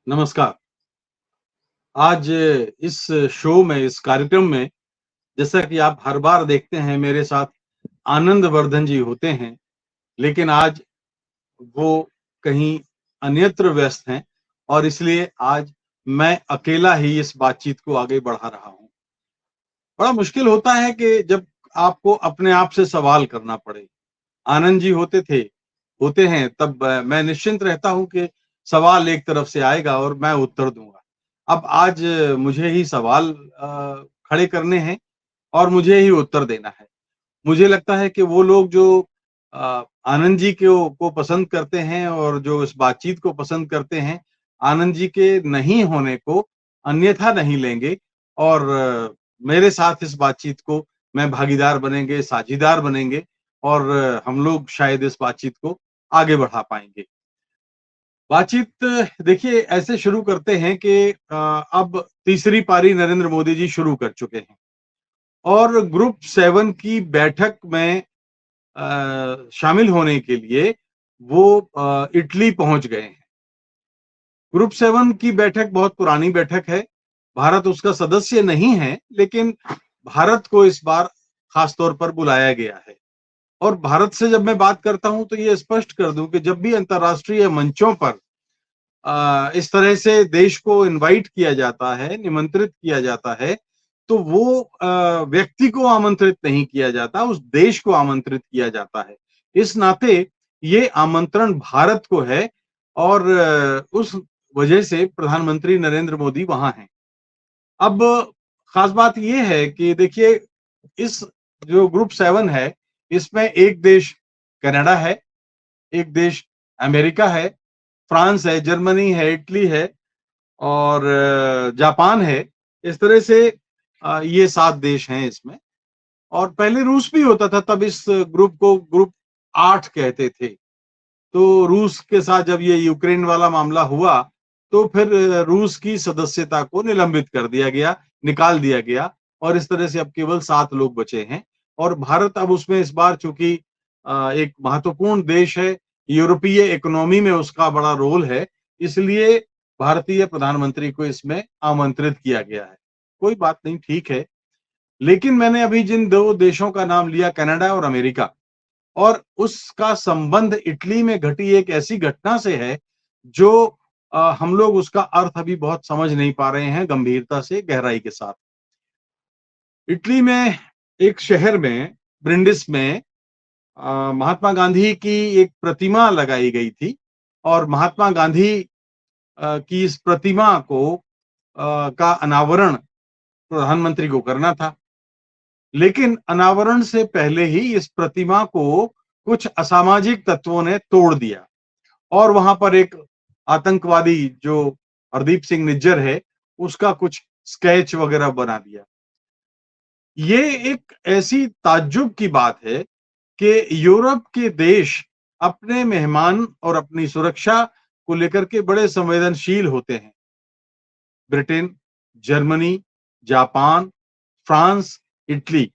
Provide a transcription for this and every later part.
नमस्कार। आज इस शो में, इस कार्यक्रम में जैसा कि आप हर बार देखते हैं मेरे साथ आनंदवर्धन जी होते हैं, लेकिन आज वो कहीं अन्यत्र व्यस्त हैं और इसलिए आज मैं अकेला ही इस बातचीत को आगे बढ़ा रहा हूँ। बड़ा मुश्किल होता है कि जब आपको अपने आप से सवाल करना पड़े। आनंद जी होते हैं तब मैं निश्चिंत रहता हूँ कि सवाल एक तरफ से आएगा और मैं उत्तर दूँगा। अब आज मुझे ही सवाल खड़े करने हैं और मुझे ही उत्तर देना है। मुझे लगता है कि वो लोग जो आनंद जी को पसंद करते हैं और जो इस बातचीत को पसंद करते हैं, आनंद जी के नहीं होने को अन्यथा नहीं लेंगे और मेरे साथ इस बातचीत को में भागीदार बनेंगे, साझीदार बनेंगे और हम लोग शायद इस बातचीत को आगे बढ़ा पाएँगे। बातचीत देखिए ऐसे शुरू करते हैं कि अब तीसरी पारी नरेंद्र मोदी जी शुरू कर चुके हैं और ग्रुप 7 की बैठक में शामिल होने के लिए वो इटली पहुंच गए हैं। ग्रुप 7 की बैठक बहुत पुरानी बैठक है। भारत उसका सदस्य नहीं है, लेकिन भारत को इस बार खास तौर पर बुलाया गया है। और भारत से जब मैं बात करता हूं तो ये स्पष्ट कर दूं कि जब भी अंतर्राष्ट्रीय मंचों पर इस तरह से देश को इनवाइट किया जाता है, निमंत्रित किया जाता है, तो वो व्यक्ति को आमंत्रित नहीं किया जाता, उस देश को आमंत्रित किया जाता है। इस नाते ये आमंत्रण भारत को है और उस वजह से प्रधानमंत्री नरेंद्र मोदी वहां हैं। अब खास बात ये है कि देखिए इस जो ग्रुप 7 है, इसमें एक देश कनाडा है, एक देश अमेरिका है, फ्रांस है, जर्मनी है, इटली है और जापान है। इस तरह से ये 7 देश हैं इसमें और पहले रूस भी होता था, तब इस ग्रुप को ग्रुप 8 कहते थे। तो रूस के साथ जब ये यूक्रेन वाला मामला हुआ, तो फिर रूस की सदस्यता को निलंबित कर दिया गया, निकाल दिया गया और इस तरह से अब केवल 7 लोग बचे हैं और भारत अब उसमें इस बार चूंकि एक महत्वपूर्ण देश है, यूरोपीय इकोनॉमी में उसका बड़ा रोल है, इसलिए भारतीय प्रधानमंत्री को इसमें आमंत्रित किया गया है। कोई बात नहीं, ठीक है। लेकिन मैंने अभी जिन 2 देशों का नाम लिया, कनाडा और अमेरिका, और उसका संबंध इटली में घटी एक ऐसी घटना से है जो हम लोग उसका अर्थ अभी बहुत समझ नहीं पा रहे हैं गंभीरता से, गहराई के साथ। इटली में एक शहर में, ब्रिंडिस में महात्मा गांधी की एक प्रतिमा लगाई गई थी और महात्मा गांधी की इस प्रतिमा को का अनावरण प्रधानमंत्री को करना था। लेकिन अनावरण से पहले ही इस प्रतिमा को कुछ असामाजिक तत्वों ने तोड़ दिया और वहां पर एक आतंकवादी जो हरदीप सिंह निज्जर है, उसका कुछ स्केच वगैरह बना दिया। ये एक ऐसी ताज्जुब की बात है कि यूरोप के देश अपने मेहमान और अपनी सुरक्षा को लेकर के बड़े संवेदनशील होते हैं। Britain, Germany, Japan, France, Italy,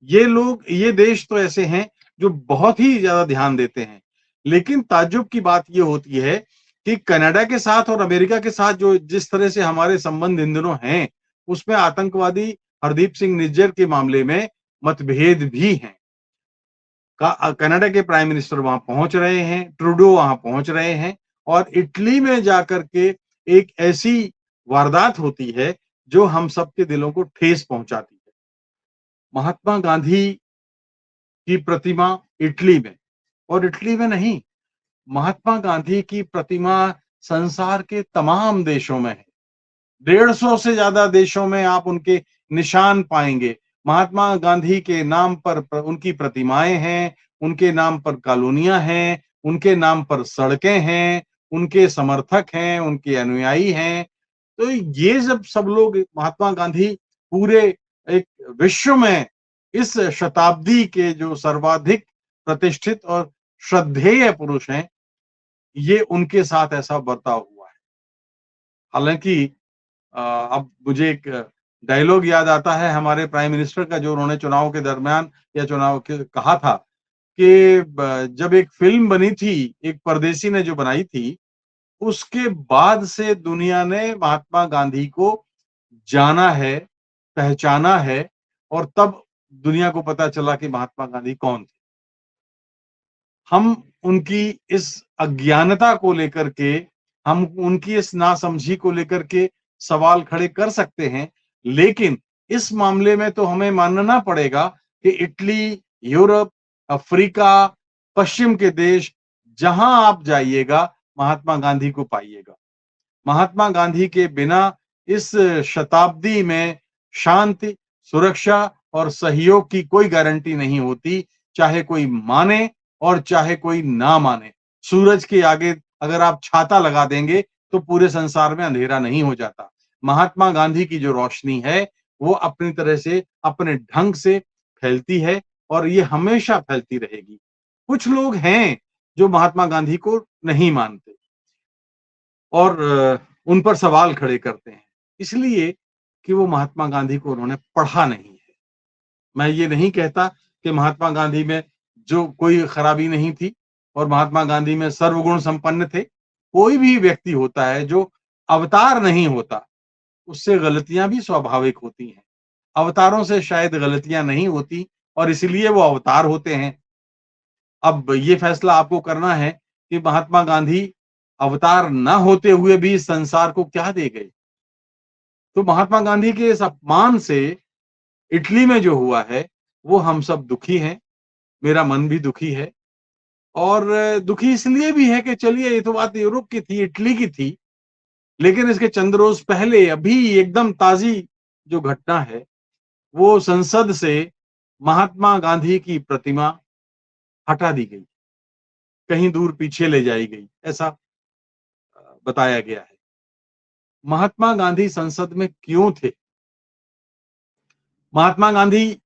ये देश तो ऐसे हैं जो बहुत ही ज्यादा ध्यान देते हैं। लेकिन ताज्जुब की बात ये होती है कि कनाडा के साथ और अमेरिका के साथ जो जिस तरह से हमारे संबंध इन दिनों हैं, उसमें आतंकवादी हरदीप सिंह निज्जर के मामले में मतभेद भी हैं। कनाडा के प्राइम मिनिस्टर वहां पहुंच रहे हैं, ट्रूडो वहां पहुंच रहे हैं और इटली में जाकर के एक ऐसी वारदात होती है जो हम सबके दिलों को ठेस पहुंचाती है। महात्मा गांधी की प्रतिमा इटली में, और इटली में नहीं, महात्मा गांधी की प्रतिमा संसार के तमाम देशों में है। 150 से ज्यादा देशों में आप उनके निशान पाएंगे। महात्मा गांधी के नाम पर उनकी प्रतिमाएं हैं, उनके नाम पर कॉलोनियां हैं, उनके नाम पर सड़कें हैं, उनके समर्थक हैं, उनके अनुयायी हैं। तो ये जब सब लोग महात्मा गांधी पूरे एक विश्व में इस शताब्दी के जो सर्वाधिक प्रतिष्ठित और श्रद्धेय पुरुष हैं, ये उनके साथ ऐसा बर्ताव हुआ है। हालांकि अब मुझे एक डायलॉग याद आता है हमारे प्राइम मिनिस्टर का, जो उन्होंने चुनाव के दरमियान या चुनाव के कहा था कि जब एक फिल्म बनी थी, एक परदेसी ने जो बनाई थी, उसके बाद से दुनिया ने महात्मा गांधी को जाना है, पहचाना है, और तब दुनिया को पता चला कि महात्मा गांधी कौन थे। हम उनकी इस अज्ञानता को लेकर के, हम उनकी इस नासमझी को लेकर के सवाल खड़े कर सकते हैं, लेकिन इस मामले में तो हमें मानना पड़ेगा कि इटली, यूरोप, अफ्रीका, पश्चिम के देश, जहां आप जाइएगा महात्मा गांधी को पाइएगा। महात्मा गांधी के बिना इस शताब्दी में शांति, सुरक्षा और सहयोग की कोई गारंटी नहीं होती, चाहे कोई माने और चाहे कोई ना माने। सूरज के आगे अगर आप छाता लगा देंगे तो पूरे संसार में अंधेरा नहीं हो जाता। महात्मा गांधी की जो रोशनी है वो अपनी तरह से, अपने ढंग से फैलती है और ये हमेशा फैलती रहेगी। कुछ लोग हैं जो महात्मा गांधी को नहीं मानते और उन पर सवाल खड़े करते हैं, इसलिए कि वो महात्मा गांधी को उन्होंने पढ़ा नहीं है। मैं ये नहीं कहता कि महात्मा गांधी में जो कोई खराबी नहीं थी और महात्मा गांधी में सर्वगुण संपन्न थे। कोई भी व्यक्ति होता है जो अवतार नहीं होता, उससे गलतियां भी स्वाभाविक होती हैं। अवतारों से शायद गलतियां नहीं होती और इसलिए वो अवतार होते हैं। अब ये फैसला आपको करना है कि महात्मा गांधी अवतार न होते हुए भी इस संसार को क्या दे गए। तो महात्मा गांधी के इस अपमान से इटली में जो हुआ है वो हम सब दुखी हैं। मेरा मन भी दुखी है और दुखी इसलिए भी है कि चलिए ये तो बात यूरोप की थी, इटली की थी, लेकिन इसके चंद रोज पहले अभी एकदम ताजी जो घटना है वो संसद से महात्मा गांधी की प्रतिमा हटा दी गई, कहीं दूर पीछे ले जाई गई, ऐसा बताया गया है। महात्मा गांधी संसद में क्यों थे? महात्मा गांधी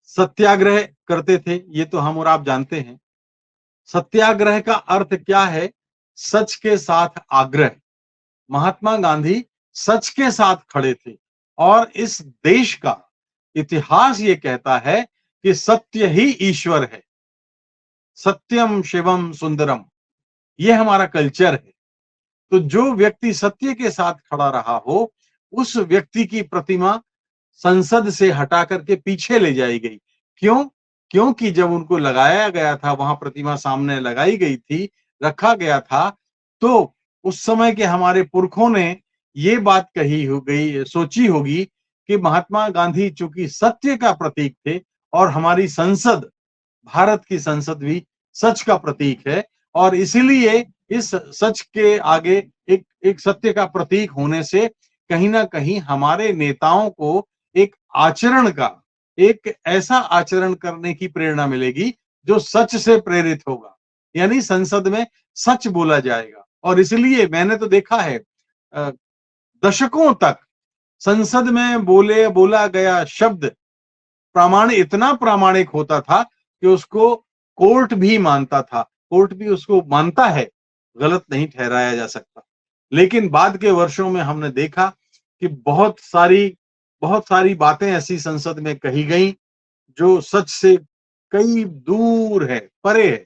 सत्याग्रह करते थे, ये तो हम और आप जानते हैं। सत्याग्रह का अर्थ क्या है? सच के साथ आग्रह। महात्मा गांधी सच के साथ खड़े थे और इस देश का इतिहास ये कहता है कि सत्य ही ईश्वर है। सत्यम शिवम सुंदरम, ये हमारा कल्चर है। तो जो व्यक्ति सत्य के साथ खड़ा रहा हो उस व्यक्ति की प्रतिमा संसद से हटा करके पीछे ले जाई गई। क्यों? क्योंकि जब उनको लगाया गया था, वहां प्रतिमा सामने लगाई गई थी, रखा गया था, तो उस समय के हमारे पुरखों ने ये बात कही हो गई, सोची होगी कि महात्मा गांधी चूंकि सत्य का प्रतीक थे और हमारी संसद, भारत की संसद भी सच का प्रतीक है, और इसीलिए इस सच के आगे एक एक सत्य का प्रतीक होने से कहीं ना कहीं हमारे नेताओं को एक आचरण का, एक ऐसा आचरण करने की प्रेरणा मिलेगी जो सच से प्रेरित होगा, यानी संसद में सच बोला जाएगा। और इसलिए मैंने तो देखा है दशकों तक संसद में बोला गया शब्द इतना प्रामाणिक होता था कि उसको कोर्ट भी मानता था, कोर्ट भी उसको मानता है, गलत नहीं ठहराया जा सकता। लेकिन बाद के वर्षों में हमने देखा कि बहुत सारी बातें ऐसी संसद में कही गई जो सच से कई दूर है, परे है।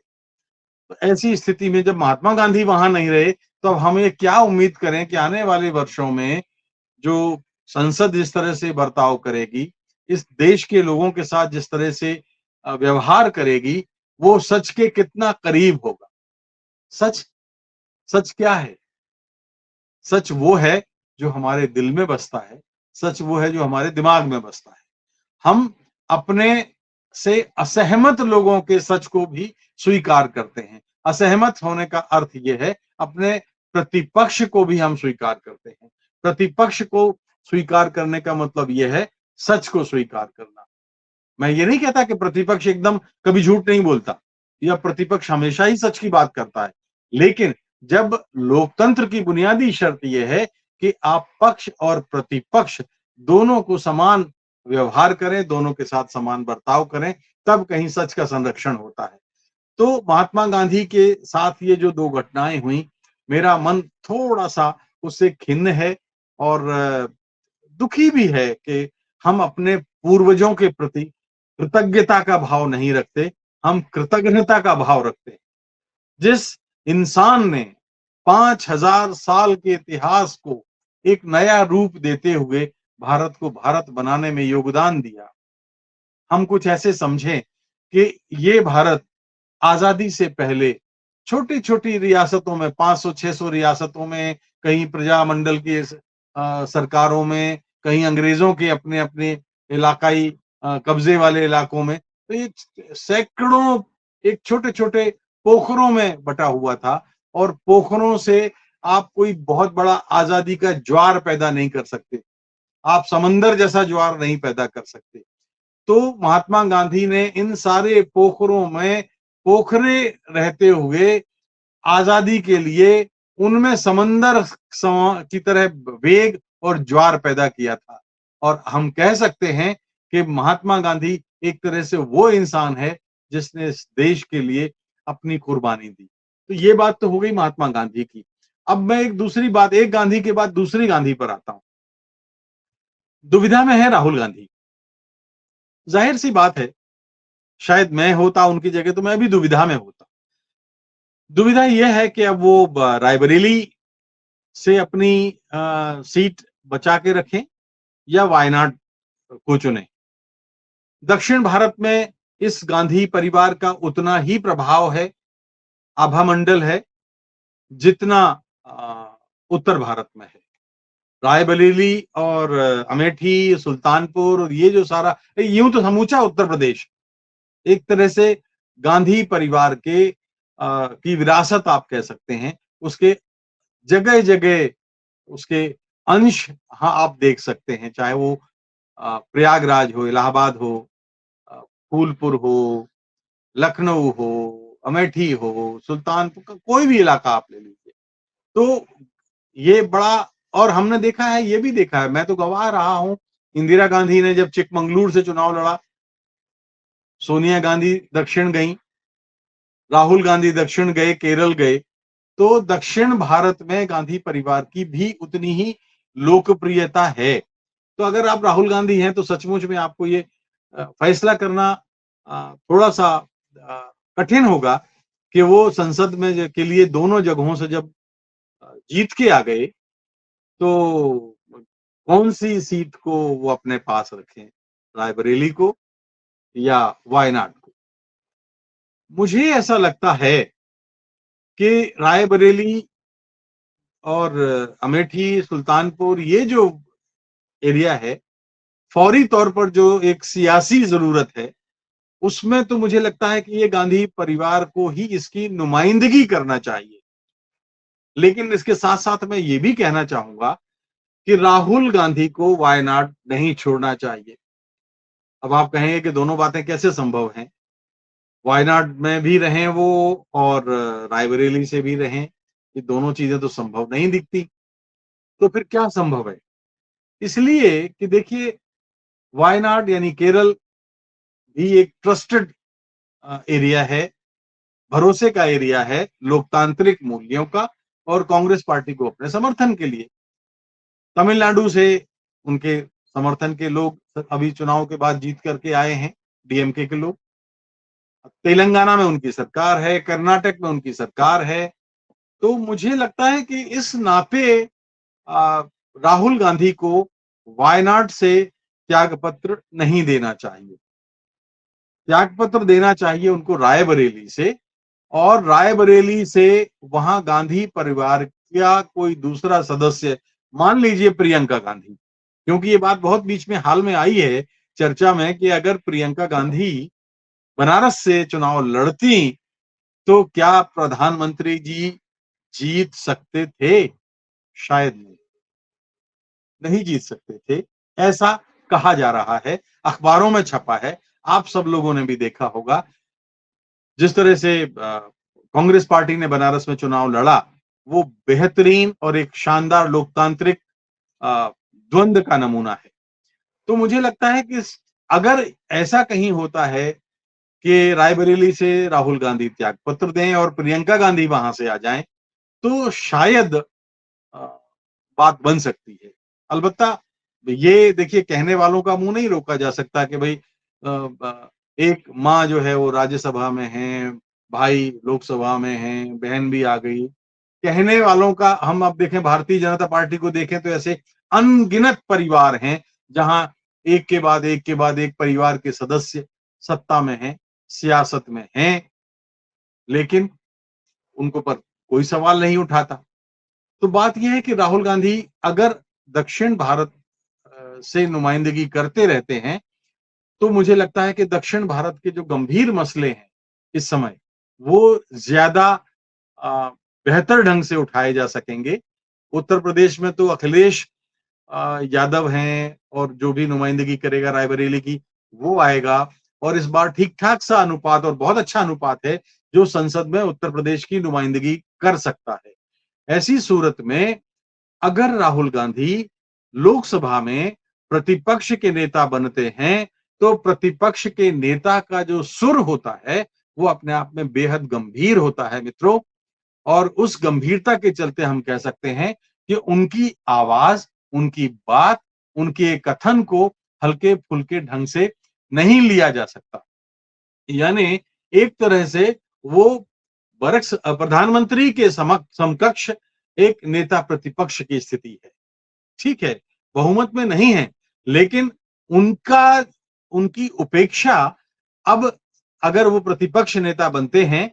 तो ऐसी स्थिति में जब महात्मा गांधी वहां नहीं रहे तो अब हम ये क्या उम्मीद करें कि आने वाले वर्षों में जो संसद जिस तरह से बर्ताव करेगी, इस देश के लोगों के साथ जिस तरह से व्यवहार करेगी, वो सच के कितना करीब होगा। सच सच क्या है? सच वो है जो हमारे दिल में बसता है, सच वो है जो हमारे दिमाग में बसता है। हम अपने से असहमत लोगों के सच को भी स्वीकार करते हैं। असहमत होने का अर्थ यह है अपने प्रतिपक्ष को भी हम स्वीकार करते हैं। प्रतिपक्ष को स्वीकार करने का मतलब यह है सच को स्वीकार करना। मैं ये नहीं कहता कि प्रतिपक्ष एकदम कभी झूठ नहीं बोलता या प्रतिपक्ष हमेशा ही सच की बात करता है, लेकिन जब लोकतंत्र की बुनियादी शर्त यह है कि आप पक्ष और प्रतिपक्ष दोनों को समान व्यवहार करें, दोनों के साथ समान बर्ताव करें, तब कहीं सच का संरक्षण होता है। तो महात्मा गांधी के साथ ये जो दो घटनाएं हुई, मेरा मन थोड़ा सा उससे खिन्न है और दुखी भी है कि हम अपने पूर्वजों के प्रति कृतज्ञता का भाव नहीं रखते, हम कृतज्ञता का भाव रखते हैं। जिस इंसान ने 5000 साल के इतिहास को एक नया रूप देते हुए भारत को भारत बनाने में योगदान दिया। हम कुछ ऐसे समझें कि ये भारत आजादी से पहले छोटी-छोटी रियासतों में 500-600 रियासतों में, कहीं प्रजामंडल की सरकारों में, कहीं अंग्रेजों के अपने-अपने इलाकाई कब्जे वाले इलाकों में, तो ये सैकड़ों एक छोटे-छोटे पोखरों में बटा हुआ था और पोखरों से आप कोई बहुत बड़ा आजादी का ज्वार पैदा नहीं कर सकते। आप समंदर जैसा ज्वार नहीं पैदा कर सकते। तो महात्मा गांधी ने इन सारे पोखरों में पोखरे रहते हुए आजादी के लिए उनमें समंदर की तरह वेग और ज्वार पैदा किया था। और हम कह सकते हैं कि महात्मा गांधी एक तरह से वो इंसान है जिसने इस देश के लिए अपनी कुर्बानी दी। तो ये बात तो हो गई महात्मा गांधी की। अब मैं एक दूसरी बात, एक गांधी के बाद दूसरी गांधी पर आता हूं। दुविधा में है राहुल गांधी। जाहिर सी बात है, शायद मैं होता उनकी जगह तो मैं भी दुविधा में होता। दुविधा यह है कि अब वो रायबरेली से अपनी सीट बचा के रखें या वायनाड को चुने। दक्षिण भारत में इस गांधी परिवार का उतना ही प्रभाव है, आभा मंडल है, जितना उत्तर भारत में है। रायबरेली और अमेठी, सुल्तानपुर और ये जो सारा, यूं तो समूचा उत्तर प्रदेश एक तरह से गांधी परिवार के की विरासत आप कह सकते हैं। उसके जगह जगह उसके अंश हाँ आप देख सकते हैं, चाहे वो प्रयागराज हो, इलाहाबाद हो, फूलपुर हो, लखनऊ हो, अमेठी हो, सुल्तानपुर का कोई भी इलाका आप ले लीजिए। तो ये बड़ा, और हमने देखा है, ये भी देखा है, मैं तो गवाह रहा हूं, इंदिरा गांधी ने जब चिकमंगलुरु से चुनाव लड़ा, सोनिया गांधी दक्षिण गई, राहुल गांधी दक्षिण गए, केरल गए, तो दक्षिण भारत में गांधी परिवार की भी उतनी ही लोकप्रियता है। तो अगर आप राहुल गांधी हैं तो सचमुच में आपको ये फैसला करना थोड़ा सा कठिन होगा कि वो संसद में के लिए दोनों जगहों से जब जीत के आ गए तो कौन सी सीट को वो अपने पास रखें, रायबरेली को या वायनाड को। मुझे ऐसा लगता है कि रायबरेली और अमेठी, सुल्तानपुर, ये जो एरिया है, फौरी तौर पर जो एक सियासी जरूरत है, उसमें तो मुझे लगता है कि ये गांधी परिवार को ही इसकी नुमाइंदगी करना चाहिए। लेकिन इसके साथ साथ मैं ये भी कहना चाहूंगा कि राहुल गांधी को वायनाड नहीं छोड़ना चाहिए। अब आप कहेंगे कि दोनों बातें कैसे संभव हैं, वायनाड में भी रहें वो और रायबरेली से भी रहें, ये दोनों चीजें तो संभव नहीं दिखती। तो फिर क्या संभव है? इसलिए कि देखिए, वायनाड यानी केरल भी एक ट्रस्टेड एरिया है, भरोसे का एरिया है, लोकतांत्रिक मूल्यों का, और कांग्रेस पार्टी को अपने समर्थन के लिए। तमिलनाडु से उनके समर्थन के लोग अभी चुनाव के बाद जीत करके आए हैं, डीएमके के लोग। तेलंगाना में उनकी सरकार है, कर्नाटक में उनकी सरकार है। तो मुझे लगता है कि इस नाते राहुल गांधी को वायनाड से त्यागपत्र नहीं देना चाहिए। त्यागपत्र देना चाहिए उनको रायबरेली से, और रायबरेली से वहां गांधी परिवार का कोई दूसरा सदस्य, मान लीजिए प्रियंका गांधी, क्योंकि ये बात बहुत बीच में हाल में आई है चर्चा में कि अगर प्रियंका गांधी बनारस से चुनाव लड़ती तो क्या प्रधानमंत्री जी जीत सकते थे? शायद नहीं, नहीं जीत सकते थे, ऐसा कहा जा रहा है, अखबारों में छपा है, आप सब लोगों ने भी देखा होगा। जिस तरह से कांग्रेस पार्टी ने बनारस में चुनाव लड़ा, वो बेहतरीन और एक शानदार लोकतांत्रिक द्वंद्व का नमूना है। तो मुझे लगता है कि अगर ऐसा कहीं होता है कि रायबरेली से राहुल गांधी त्यागपत्र दें और प्रियंका गांधी वहां से आ जाएं, तो शायद बात बन सकती है। अलबत्ता ये देखिए, कहने वालों का मुंह नहीं रोका जा सकता कि भाई एक माँ जो है वो राज्यसभा में है, भाई लोकसभा में है, बहन भी आ गई, कहने वालों का, हम अब देखें भारतीय जनता पार्टी को देखें तो ऐसे अनगिनत परिवार हैं जहां एक के बाद एक के बाद एक परिवार के सदस्य सत्ता में हैं, सियासत में हैं, लेकिन उनको पर कोई सवाल नहीं उठाता। तो बात यह है कि राहुल गांधी अगर दक्षिण भारत से नुमाइंदगी करते रहते हैं, तो मुझे लगता है कि दक्षिण भारत के जो गंभीर मसले हैं इस समय, वो ज्यादा अ, बेहतर ढंग से उठाए जा सकेंगे। उत्तर प्रदेश में तो अखिलेश यादव हैं और जो भी नुमाइंदगी करेगा रायबरेली की, वो आएगा। और इस बार ठीक-ठाक सा अनुपात और बहुत अच्छा अनुपात है जो संसद में उत्तर प्रदेश की नुमाइंदगी कर सकता है। ऐसी सूरत में अगर राहुल गांधी लोकसभा में प्रतिपक्ष के नेता बनते हैं, तो प्रतिपक्ष के नेता का जो सुर होता है, वो अपने आप में बेहद गंभीर होता है मित्रों। और उस गंभीरता के चलते हम कह सकते हैं कि उनकी आवाज, उनकी बात, उनके कथन को हल्के-फुल्के ढंग से नहीं लिया जा सकता। यानी एक तरह से वो प्रधानमंत्री के समकक्ष एक नेता प्रतिपक्ष की स्थिति है। ठीक है, बहुमत में नहीं है, लेकिन उनका उनकी उपेक्षा अब, अगर वो प्रतिपक्ष नेता बनते हैं,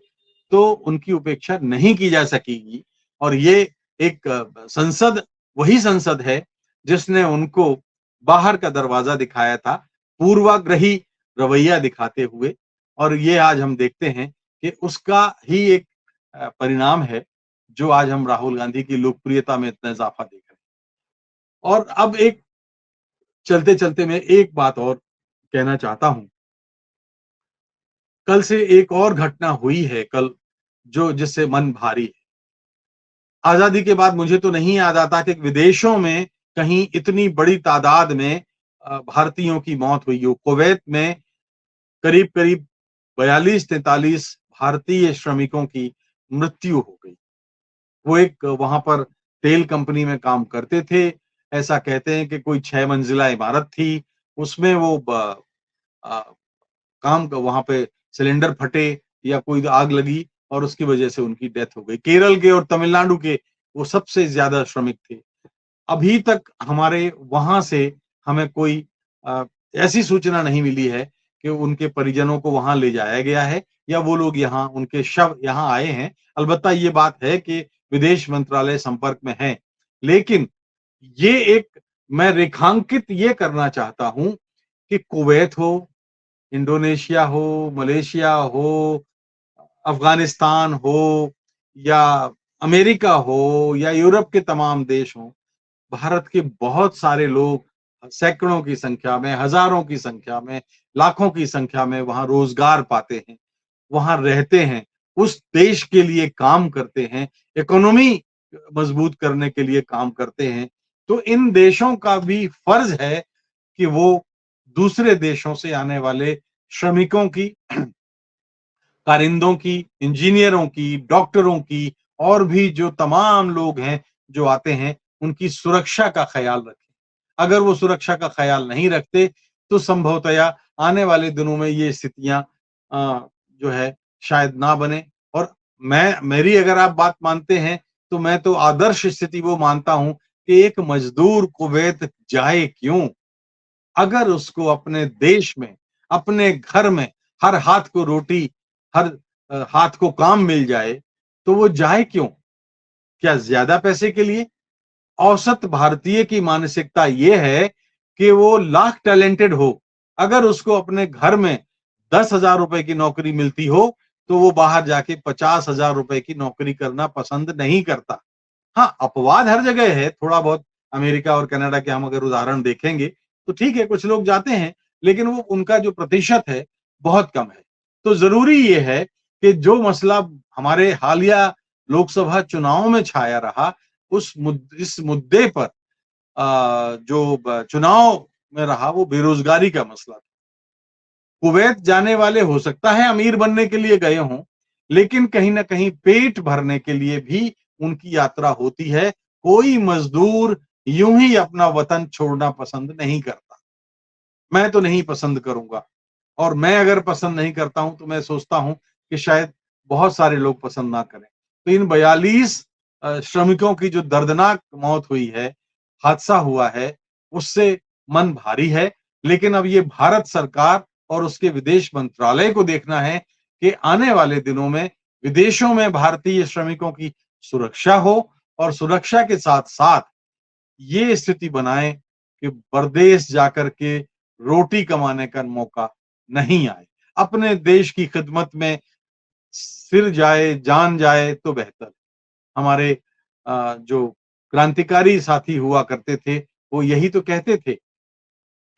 तो उनकी उपेक्षा नहीं की जा सकेगी। और ये एक संसद, वही संसद है जिसने उनको बाहर का दरवाजा दिखाया था, पूर्वाग्रही रवैया दिखाते हुए। और ये आज हम देखते हैं कि उसका ही एक परिणाम है, जो आज हम राहुल गांधी की लोकप्रियता में इतना इजाफा देख रहे हैं। और अब एक चलते-चलते मैं एक बात और कहना चाहता हूं। कल से एक और घटना हुई है कल, जो जिससे मन भारी है। आजादी के बाद मुझे तो नहीं याद आता कि विदेशों में कहीं इतनी बड़ी तादाद में भारतीयों की मौत हुई हो। कुवैत में करीब-करीब 42-43 भारतीय श्रमिकों की मृत्यु हो गई। वो एक वहां पर तेल कंपनी में काम करते थे। ऐसा कहते हैं कि कोई 6 मंजिला इमारत थी, उसमें वो अ, काम का वहां पे सिलेंडर फटे या कोई आग लगी और उसकी वजह से उनकी डेथ हो गई। केरल के और तमिलनाडु के वो सबसे ज्यादा श्रमिक थे। अभी तक हमारे वहां से हमें कोई अ, ऐसी सूचना नहीं मिली है कि उनके परिजनों को वहां ले जाया गया है या वो लोग यहाँ, उनके शव यहाँ आए हैं। अलबत्ता ये बात है कि विदेश मंत्रालय संपर्क में है। लेकिन ये एक, मैं रेखांकित ये करना चाहता हूं कि कुवैत हो, इंडोनेशिया हो, मलेशिया हो, अफगानिस्तान हो, या अमेरिका हो, या यूरोप के तमाम देश हों, भारत के बहुत सारे लोग सैकड़ों की संख्या में, हजारों की संख्या में, लाखों की संख्या में वहां रोजगार पाते हैं, वहां रहते हैं, उस देश के लिए काम करते हैं, इकोनॉमी मजबूत करने के लिए काम करते हैं। तो इन देशों का भी फर्ज है कि वो दूसरे देशों से आने वाले श्रमिकों की, कारिंदों की, इंजीनियरों की, डॉक्टरों की, और भी जो तमाम लोग हैं जो आते हैं, उनकी सुरक्षा का ख्याल रखें। अगर वो सुरक्षा का ख्याल नहीं रखते, तो संभवतया आने वाले दिनों में ये स्थितियां जो है शायद ना बने। और मेरी अगर आप बात मानते हैं, तो मैं तो आदर्श स्थिति वो मानता हूं कि एक मजदूर कुवैत जाए क्यों? अगर उसको अपने देश में, अपने घर में हर हाथ को रोटी, हर हाथ को काम मिल जाए, तो वो जाए क्यों? क्या ज्यादा पैसे के लिए? औसत भारतीय की मानसिकता ये है कि वो लाख टैलेंटेड हो, अगर उसको अपने घर में 10,000 रुपए की नौकरी मिलती हो, तो वो बाहर जाके 50,000 रुपए की नौकरी करना पसंद नहीं करता। हाँ, अपवाद हर जगह है, थोड़ा बहुत अमेरिका और कनाडा के हम अगर उदाहरण देखेंगे, तो ठीक है, कुछ लोग जाते हैं, लेकिन वो उनका जो प्रतिशत है, बहुत कम है। तो ज़रूरी ये है कि जो मसला हमारे हालिया लोकसभा चुनाव में छाया रहा, इस मुद्दे पर जो चुनाव में रहा, वो बेरोजगारी का मसला था। कुवैत जाने वाले हो सकता है अमीर बनने के लिए गए हों, लेकिन कहीं न कहीं पेट भरने के लिए भी उनकी यात्रा होती है। कोई मजदूर यूं ही अपना वतन छोड़ना पसंद नहीं करता। मैं तो नहीं पसंद करूंगा, और मैं अगर पसंद नहीं करता हूं, तो मैं सोचता हूं कि शायद बहुत सारे लोग पसंद ना करें। तो इन 42 श्रमिकों की जो दर्दनाक मौत हुई है, हादसा हुआ है, उससे मन भारी है। लेकिन अब ये भारत सरकार और उसके विदेश मंत्रालय को देखना है कि आने वाले दिनों में विदेशों में भारतीय श्रमिकों की सुरक्षा हो और सुरक्षा के साथ-साथ ये स्थिति बनाएं कि परदेश जाकर के रोटी कमाने का मौका नहीं आए। अपने देश की खिदमत में सिर जाए, जान जाए तो बेहतर। हमारे जो क्रांतिकारी साथी हुआ करते थे, वो यही तो कहते थे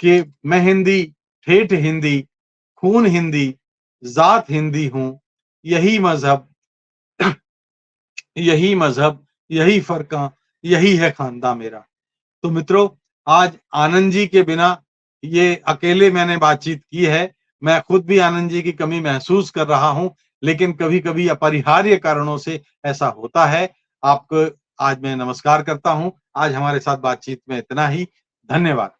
कि मैं हिंदी, ठेठ हिंदी, खून हिंदी, ज़ात हिंदी हूँ, यही मज़हब यही मज़हब, यही फ़रक़ा, यही है ख़ानदां मेरा। तो मित्रों, आज आनंद जी के बिना ये अकेले मैंने बातचीत की है। मैं खुद भी आनंद जी की कमी महसूस कर रहा हूँ, लेकिन कभी-कभी अपरिहार्य कारणों से ऐसा होता है। आपको आज मैं नमस्कार करता हूँ। आज हमारे साथ बातचीत में इतना ही। धन्यवाद।